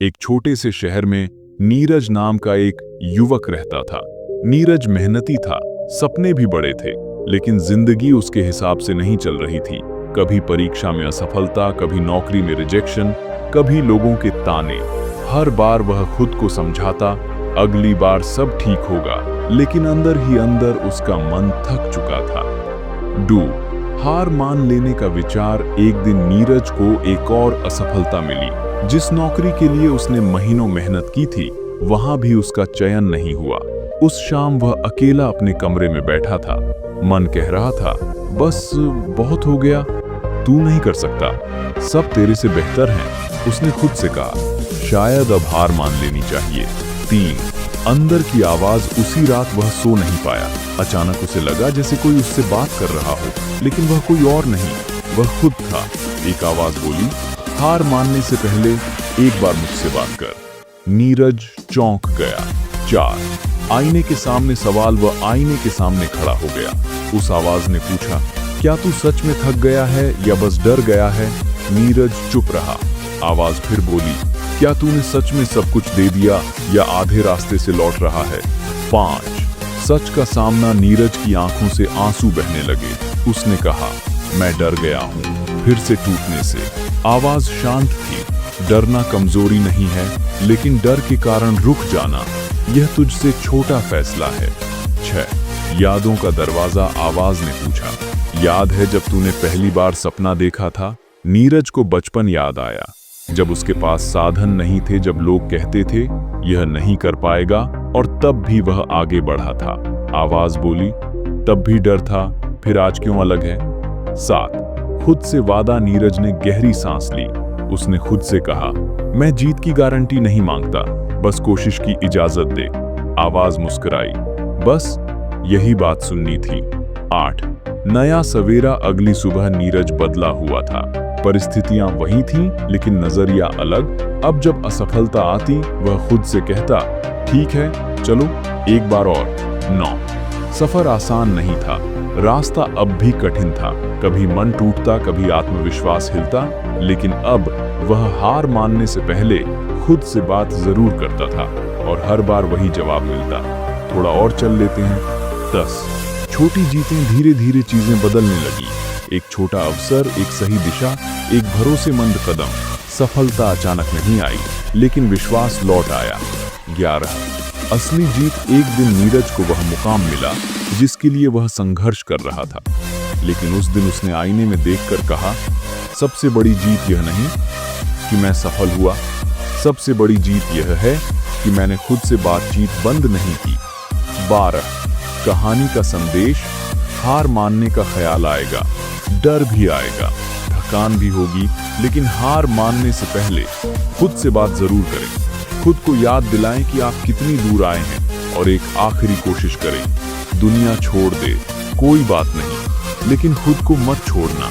एक छोटे से शहर में नीरज नाम का एक युवक रहता था। नीरज मेहनती था, सपने भी बड़े थे, लेकिन जिंदगी उसके हिसाब से नहीं चल रही थी। कभी परीक्षा में असफलता, कभी नौकरी में रिजेक्शन, कभी लोगों के ताने। हर बार वह खुद को समझाता, अगली बार सब ठीक होगा, लेकिन अंदर ही अंदर उसका मन थक चुका था। हार मान लेने का विचार। एक दिन नीरज को एक और असफलता मिली। जिस नौकरी के लिए उसने महीनों मेहनत की थी, वहां भी उसका चयन नहीं हुआ। उस शाम वह अकेला अपने कमरे में बैठा था। मन कह रहा था, बस बहुत हो गया, तू नहीं कर सकता, सब तेरे से बेहतर हैं। उसने खुद से कहा, शायद अब हार मान लेनी चाहिए। 3 अंदर की आवाज। उसी रात वह सो नहीं पाया। अचानक उसे लगा जैसे कोई उससे बात कर रहा हो, लेकिन वह कोई और नहीं, वह खुद था। एक आवाज बोली, हार मानने से पहले एक बार मुझसे बात कर। नीरज चौंक गया। 4 आईने के सामने सवाल। वह आईने के सामने खड़ा हो गया। उस आवाज ने पूछा, क्या तू सच में थक गया है या बस डर गया है? नीरज चुप रहा। आवाज फिर बोली, क्या तूने सच में सब कुछ दे दिया या आधे रास्ते से लौट रहा है? 5 सच का सामना। नीरज की आंखों से आंसू बहने लगे। उसने कहा, मैं डर गया हूं फिर से टूटने से। आवाज शांत थी। डरना कमजोरी नहीं है, लेकिन डर के कारण रुक जाना, यह तुझसे छोटा फैसला है। 6 यादों का दरवाजा। आवाज ने पूछा, याद है जब तूने पहली बार सपना देखा था? नीरज को बचपन याद आया, जब उसके पास साधन नहीं थे, जब लोग कहते थे यह नहीं कर पाएगा, और तब भी वह आगे बढ़ा था। आवाज बोली, तब भी डर था, फिर आज क्यों अलग है? 7 खुद से वादा। नीरज ने गहरी सांस ली। उसने खुद से कहा, मैं जीत की गारंटी नहीं मांगता, बस कोशिश की इजाजत दे। आवाज मुस्कुराई, बस यही बात सुननी थी। 8 नया सवेरा। अगली सुबह नीरज बदला हुआ था। परिस्थितियां वही थीं, लेकिन नजरिया अलग। अब जब असफलता आती, वह खुद से कहता, ठीक है, चलो एक बार और। 9 सफर आसान नहीं था। रास्ता अब भी कठिन था। कभी मन टूटता, कभी आत्मविश्वास हिलता, लेकिन अब वह हार मानने से पहले खुद से बात जरूर करता था, और हर बार वही जवाब मिलता, थोड़ा और चल लेते हैं। 10 छोटी जीतें। धीरे धीरे चीजें बदलने लगी। एक छोटा अवसर, एक सही दिशा, एक भरोसेमंद कदम। सफलता अचानक नहीं आई, लेकिन विश्वास लौट आया। 11 असली जीत। एक दिन नीरज को वह मुकाम मिला जिसके लिए वह संघर्ष कर रहा था, लेकिन उस दिन उसने आईने में देखकर कहा, सबसे बड़ी जीत यह नहीं कि मैं सफल हुआ, सबसे बड़ी जीत यह है कि मैंने खुद से बातचीत बंद नहीं की। 12 कहानी का संदेश। हार मानने का ख्याल आएगा, डर भी आएगा, थकान भी होगी, लेकिन हार मानने से पहले खुद से बात जरूर करें। खुद को याद दिलाएं कि आप कितनी दूर आए हैं, और एक आखिरी कोशिश करें। दुनिया छोड़ दे, कोई बात नहीं, लेकिन खुद को मत छोड़ना।